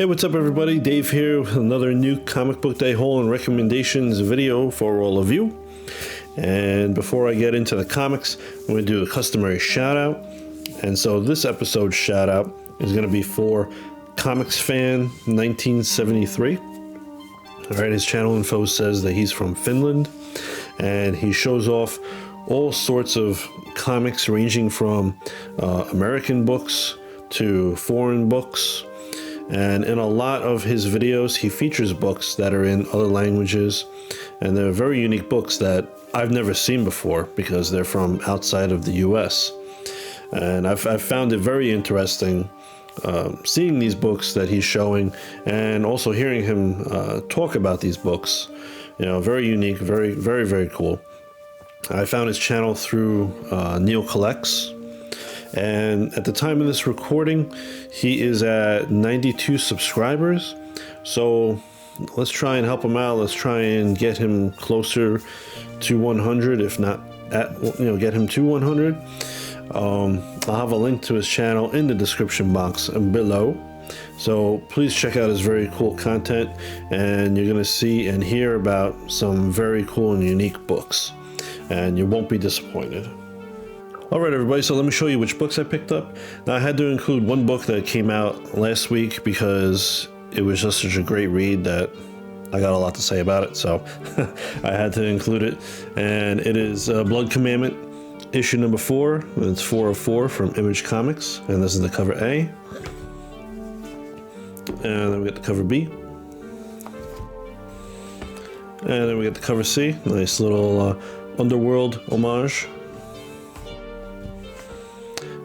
Hey, what's up everybody? Dave here with another new comic book day haul and recommendations video for all of you. And before I get into the comics, I'm going to do a customary shout out. And so this episode's shout out is going to be for Comics Fan 1973. Alright, his channel info says that he's from Finland and he shows off all sorts of comics ranging from American books to foreign books. And in a lot of his videos, he features books that are in other languages, and they're very unique books that I've never seen before because they're from outside of the US. And I've found it very interesting seeing these books that he's showing and also hearing him talk about these books. You know, very unique, very cool. I found his channel through Neil Collects. And at the time of this recording, he is at 92 subscribers. So let's try and help him out. Let's try and get him closer to 100, if not get him to 100. I'll have a link to his channel in the description box below. So please check out his very cool content, and you're going to see and hear about some very cool and unique books, and you won't be disappointed. Alright everybody, so let me show you which books I picked up. Now I had to include one book that came out last week because it was just such a great read that I got a lot to say about it, so I had to include it. And it is Blood Commandment, issue number 4, and it's 404 from Image Comics, and this is the cover A. And then we get the cover B. And then we get the cover C, nice little Underworld homage.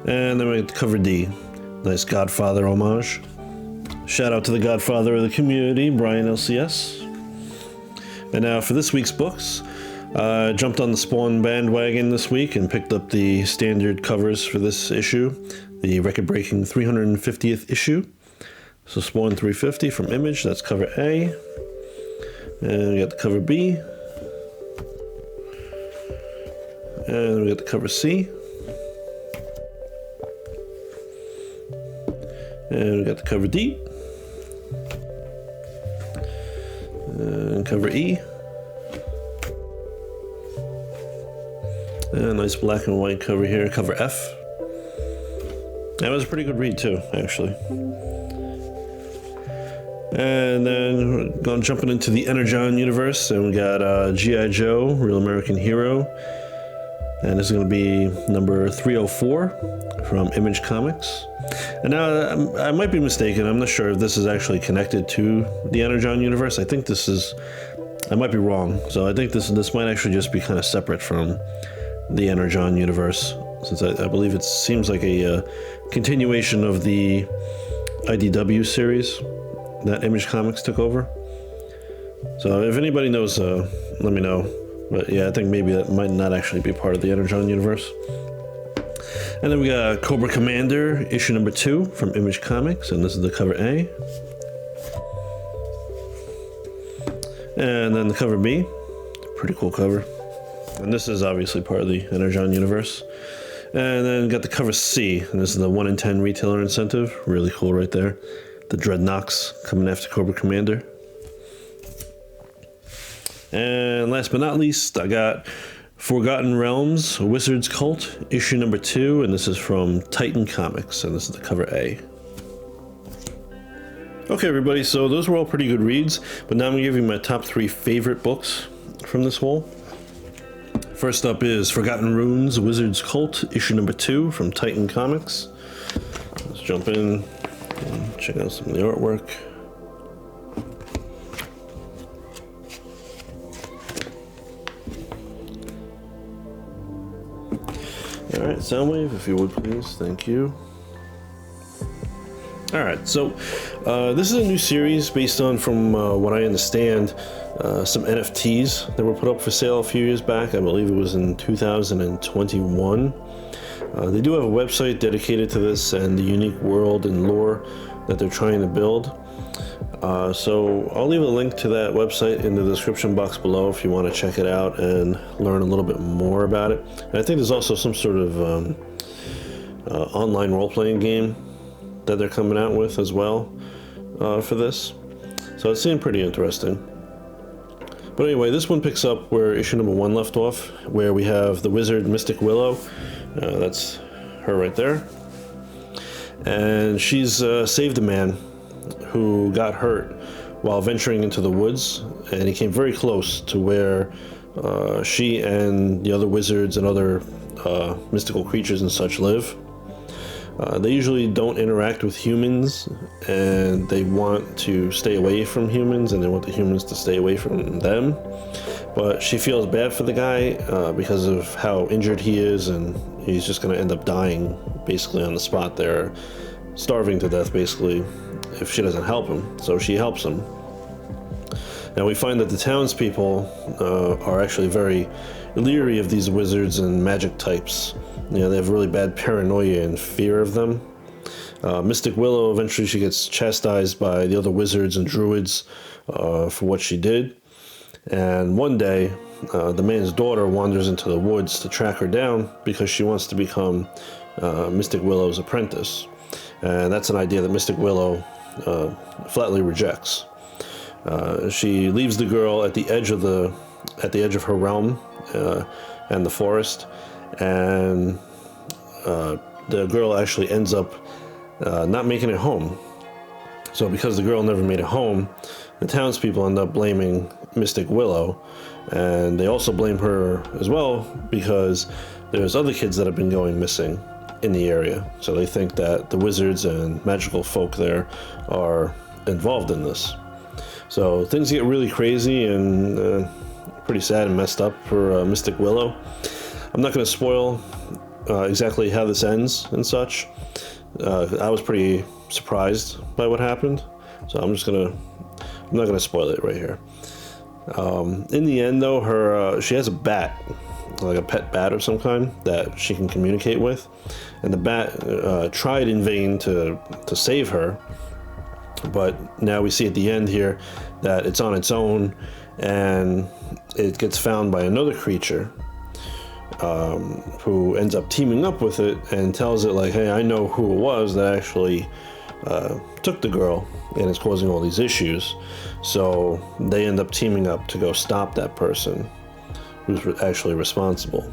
And then we get the cover D, nice Godfather homage. Shout out to the Godfather of the community, Brian LCS. And now for this week's books, I jumped on the Spawn bandwagon this week and picked up the standard covers for this issue, the record-breaking 350th issue. So Spawn 350 from Image, that's cover A. And we got the cover B. And we got the cover C. And we got the cover D. And cover E. And a nice black and white cover here, cover F. That was a pretty good read too, actually. And then we're jumping into the Energon universe, and we got G.I. Joe, Real American Hero. And this is going to be number 304 from Image Comics. And now I might be mistaken. I'm not sure if this is actually connected to the Energon universe. I think this is. I might be wrong. So I think this might actually just be kind of separate from the Energon universe, since I believe it seems like a continuation of the IDW series that Image Comics took over. So if anybody knows, let me know. But yeah, I think maybe that might not actually be part of the Energon universe. And then we got Cobra Commander, issue number 2 from Image Comics, and this is the cover A. And then the cover B, pretty cool cover. And this is obviously part of the Energon universe. And then got the cover C, and this is the 1 in 10 retailer incentive, really cool right there. The Dreadnoks coming after Cobra Commander. And last but not least, I got Forgotten Realms, Wizard's Cult, issue number 2, and this is from Titan Comics, and this is the cover A. Okay everybody, so those were all pretty good reads, but now I'm going to give you my top 3 favorite books from this haul. First up is Forgotten Runes, Wizard's Cult, issue number 2 from Titan Comics. Let's jump in and check out some of the artwork. Alright, Soundwave, if you would please, thank you. Alright, so this is a new series based on, from what I understand, some NFTs that were put up for sale a few years back. I believe it was in 2021. They do have a website dedicated to this and the unique world and lore that they're trying to build. So I'll leave a link to that website in the description box below if you want to check it out and learn a little bit more about it. And I think there's also some sort of online role-playing game that they're coming out with as well. for this. So it seemed pretty interesting. But anyway, this one picks up where issue number 1 left off, where we have the wizard Mystic Willow. That's her right there. And she's saved a man who got hurt while venturing into the woods, and he came very close to where she and the other wizards and other mystical creatures and such live. They usually don't interact with humans, and they want to stay away from humans, and they want the humans to stay away from them. But she feels bad for the guy because of how injured he is, and he's just going to end up dying basically on the spot there, starving to death basically, if she doesn't help him. So she helps him. Now we find that the townspeople are actually very leery of these wizards and magic types. You know, they have really bad paranoia and fear of them. Mystic Willow, eventually she gets chastised by the other wizards and druids for what she did. And one day, the man's daughter wanders into the woods to track her down because she wants to become Mystic Willow's apprentice. And that's an idea that Mystic Willow flatly rejects. She leaves the girl at the edge of her realm and the forest, and the girl actually ends up not making it home. So because the girl never made it home, the townspeople end up blaming Mystic Willow, and they also blame her as well because there's other kids that have been going missing in the area. So they think that the wizards and magical folk there are involved in this. So things get really crazy and pretty sad and messed up for Mystic Willow. I'm not going to spoil exactly how this ends and such. I was pretty surprised by what happened, so I'm not gonna spoil it right here. In the end, though, she has a bat, like a pet bat of some kind that she can communicate with, and the bat tried in vain to save her. But now we see at the end here that it's on its own, and it gets found by another creature who ends up teaming up with it and tells it, like, hey, I know who it was that actually took the girl and is causing all these issues. So they end up teaming up to go stop that person who's actually responsible.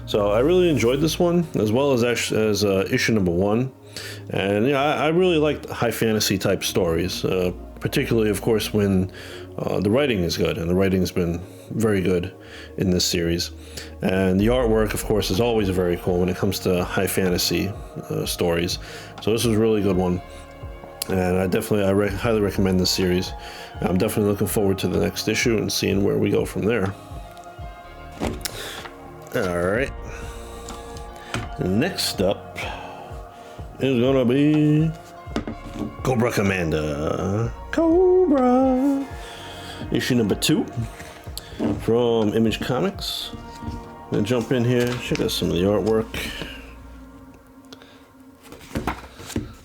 So I really enjoyed this one, as well as issue number 1. And yeah, I really like high fantasy type stories, particularly, of course, when the writing is good, and the writing's been very good in this series. And the artwork, of course, is always very cool when it comes to high fantasy stories. So this was a really good one, and I highly recommend this series. I'm definitely looking forward to the next issue and seeing where we go from there. Alright, next up is gonna be Cobra Commander. Cobra! Issue number 2 from Image Comics. I'm gonna jump in here, check out some of the artwork.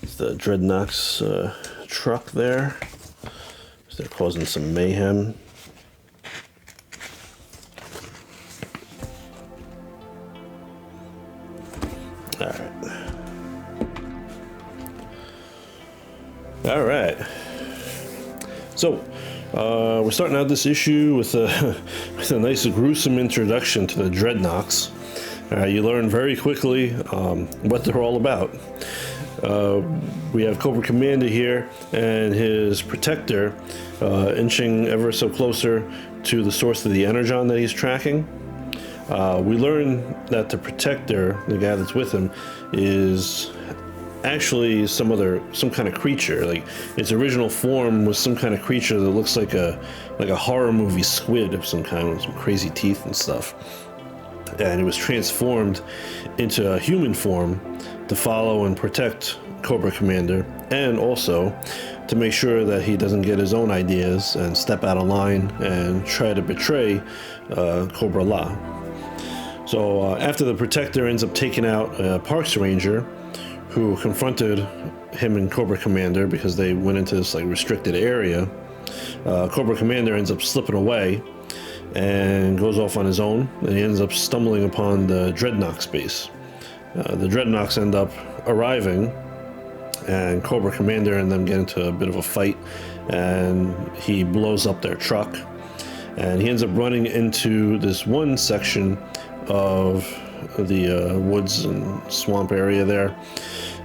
It's the Dreadnoks truck there. They're causing some mayhem. All right. So we're starting out this issue with a nice gruesome introduction to the Dreadnoks. You learn very quickly what they're all about. We have Cobra Commander here and his protector inching ever so closer to the source of the energon that he's tracking. We learn that the protector, the guy that's with him, is actually some kind of creature. Like, its original form was some kind of creature that looks like a horror movie squid of some kind with some crazy teeth and stuff. And it was transformed into a human form to follow and protect Cobra Commander, and also to make sure that he doesn't get his own ideas and step out of line and try to betray Cobra La. So after the protector ends up taking out a Parks Ranger who confronted him and Cobra Commander because they went into this restricted area, Cobra Commander ends up slipping away and goes off on his own, and he ends up stumbling upon the Dreadnoks base. The Dreadnoks end up arriving, and Cobra Commander and them get into a bit of a fight, and he blows up their truck, and he ends up running into this one section of the woods and swamp area there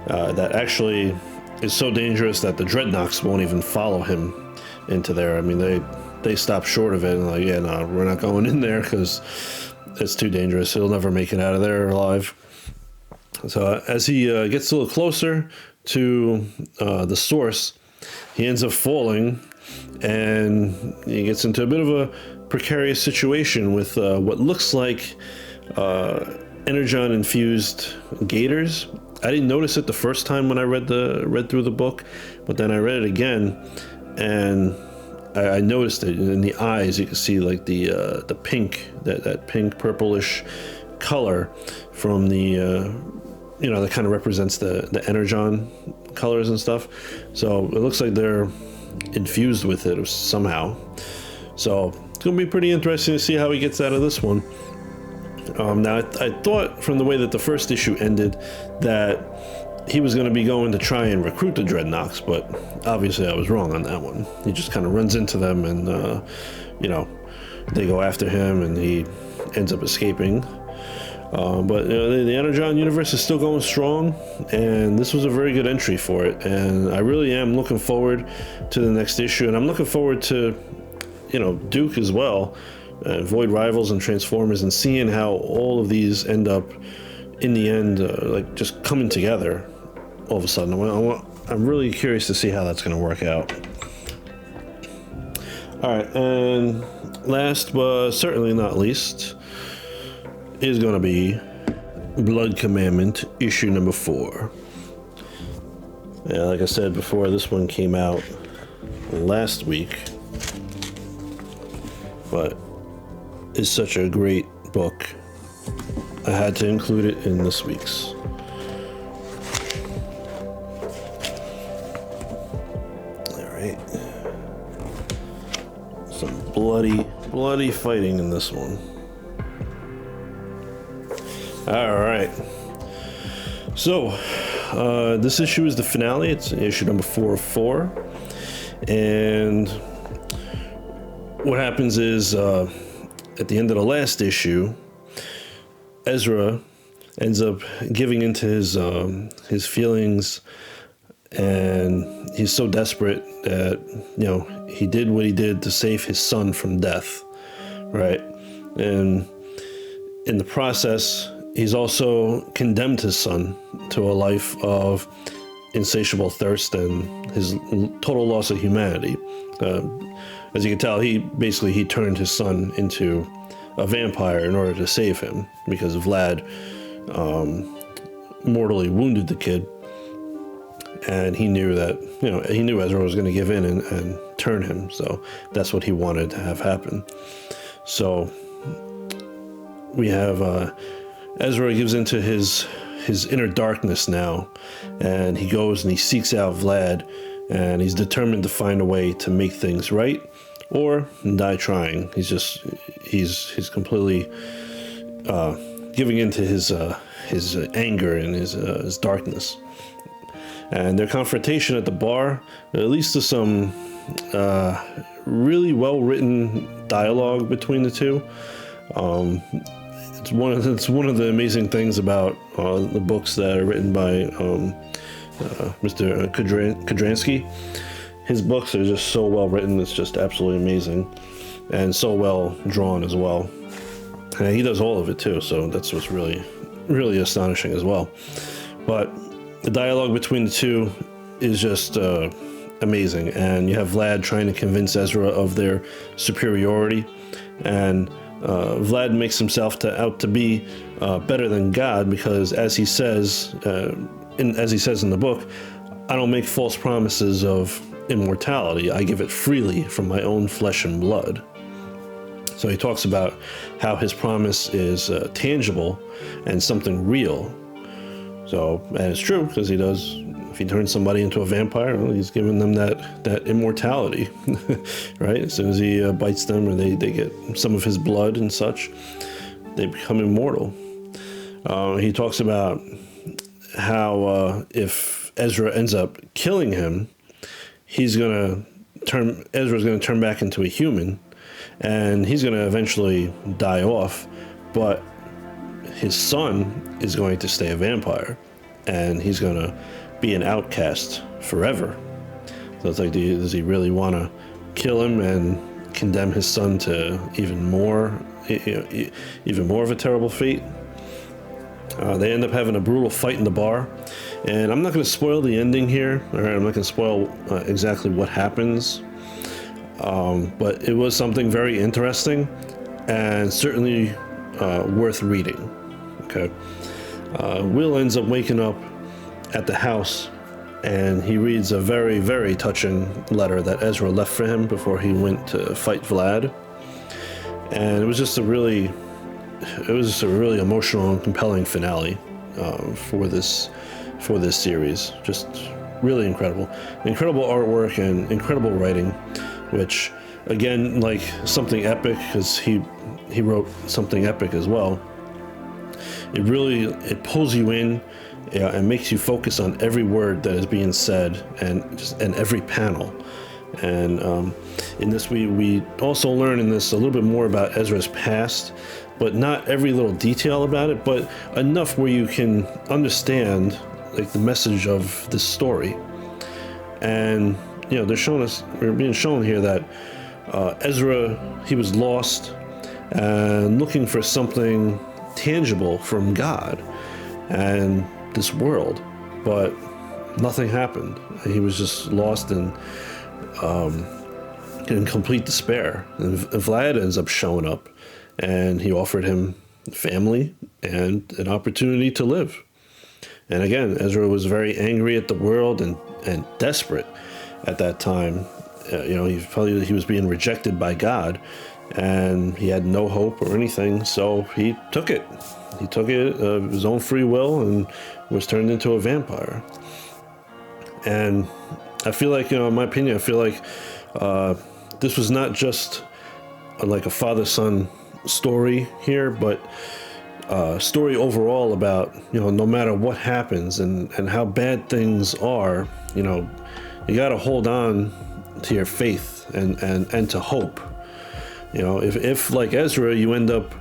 that actually is so dangerous that the dreadnoks won't even follow him into there. I mean, they stop short of it and like, yeah, no, we're not going in there because it's too dangerous. He'll never make it out of there alive. So as he gets a little closer to the source, he ends up falling, and he gets into a bit of a precarious situation with what looks like energon-infused gators. I didn't notice it the first time when I read through the book, but then I read it again, and I noticed it in the eyes. You can see like the pink, that pink purplish color from the that kind of represents the energon colors and stuff. So it looks like they're infused with it somehow. So it's gonna be pretty interesting to see how he gets out of this one. Now I thought from the way that the first issue ended that he was going to be going to try and recruit the dreadnoks, but obviously I was wrong on that one. He just kind of runs into them, and they go after him, and he ends up escaping. But the Energon universe is still going strong, and this was a very good entry for it, and I really am looking forward to the next issue, and I'm looking forward to Duke as well, Void Rivals and Transformers, and seeing how all of these end up in the end like just coming together all of a sudden. I'm really curious to see how that's going to work out. Alright, and last but certainly not least is going to be Blood Commandment issue number 4. Yeah, like I said before, this one came out last week, but it's such a great book, I had to include it in this week's. Alright. Some bloody fighting in this one. Alright. So, this issue is the finale. It's issue number 4 of 4. And what happens is, at the end of the last issue, Ezra ends up giving into his feelings, and he's so desperate that he did what he did to save his son from death, right? And in the process, he's also condemned his son to a life of insatiable thirst and his total loss of humanity. As you can tell, he turned his son into a vampire in order to save him, because Vlad mortally wounded the kid, and he knew that he knew Ezra was going to give in and turn him. So that's what he wanted to have happen. So we have Ezra gives into his inner darkness now, and he goes and he seeks out Vlad, and he's determined to find a way to make things right or die trying. He's completely giving into his anger and his darkness. And their confrontation at the bar, at least to some really well-written dialogue between the two. It's one of the amazing things about the books that are written by Mr. Kodransky. His books are just so well written. It's just absolutely amazing, and so well drawn as well. And he does all of it too, so that's what's really, really astonishing as well. But the dialogue between the two is just amazing, and you have Vlad trying to convince Ezra of their superiority, and Vlad makes himself out to be better than God, because as he says in the book, I don't make false promises of immortality. I give it freely from my own flesh and blood. So he talks about how his promise is tangible and something real. So, and it's true, because he does. If he turns somebody into a vampire, well, he's giving them that immortality, right? As soon as he bites them, or they get some of his blood and such, they become immortal. He talks about how if Ezra ends up killing him, Ezra's going to turn back into a human, and he's going to eventually die off, but his son is going to stay a vampire, and he's going to be an outcast forever. So it's like, does he really want to kill him and condemn his son to even more of a terrible fate? They end up having a brutal fight in the bar, and I'm not going to spoil the ending here. All right, I'm not going to spoil exactly what happens, but it was something very interesting and certainly worth reading. Okay, Will ends up waking up at the house, and he reads a very, very touching letter that Ezra left for him before he went to fight Vlad, and it was just a really emotional and compelling finale for this series. Just really incredible artwork and incredible writing, which again, like something epic, because he wrote something epic as well. It pulls you in and makes you focus on every word that is being said and every panel. And in this, we also learn in this a little bit more about Ezra's past, but not every little detail about it, but enough where you can understand like the message of this story. And we're being shown here that Ezra, he was lost and looking for something tangible from God and this world, but nothing happened. He was just lost in complete despair. And Vlad ends up showing up, and he offered him family and an opportunity to live. And again, Ezra was very angry at the world and desperate at that time. He was being rejected by God, and he had no hope or anything, so he took it. He took it of his own free will and was turned into a vampire. And I feel like, in my opinion, this was not just like a father-son story here, but a story overall about, no matter what happens and how bad things are, you got to hold on to your faith and to hope. If like Ezra, you end up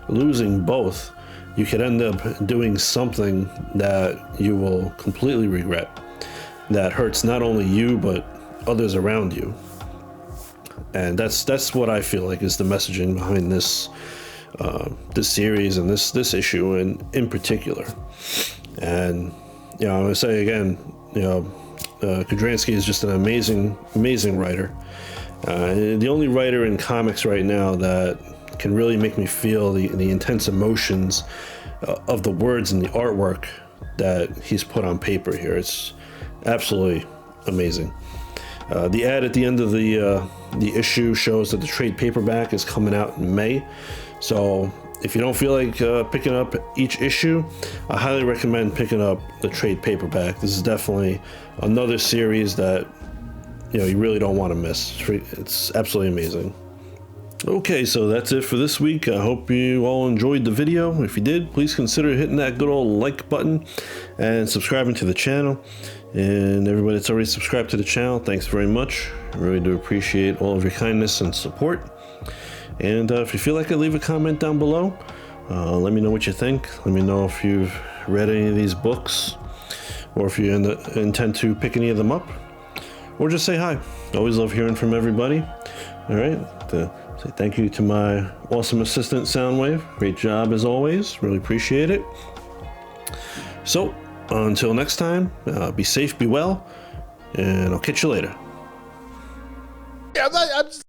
losing both, you could end up doing something that you will completely regret, that hurts not only you but others around you. And that's what I feel like is the messaging behind this series and this issue in particular. And I'm gonna say again, Kudransky is just an amazing writer. The only writer in comics right now that can really make me feel the intense emotions of the words and the artwork that he's put on paper here. It's absolutely amazing. The ad at the end of the issue shows that the trade paperback is coming out in May. So if you don't feel like picking up each issue, I highly recommend picking up the trade paperback. This is definitely another series that you really don't want to miss. It's absolutely amazing. Okay, so that's it for this week. I hope you all enjoyed the video. If you did, please consider hitting that good old like button and subscribing to the channel. And everybody that's already subscribed to the channel, thanks very much. I really do appreciate all of your kindness and support. And if you feel like it, leave a comment down below. Let me know what you think. Let me know if you've read any of these books, or if you intend to pick any of them up, or just say hi. Always love hearing from everybody. All right. Say thank you to my awesome assistant, Soundwave. Great job as always. Really appreciate it. So until next time, be safe, be well, and I'll catch you later. Yeah, I'm just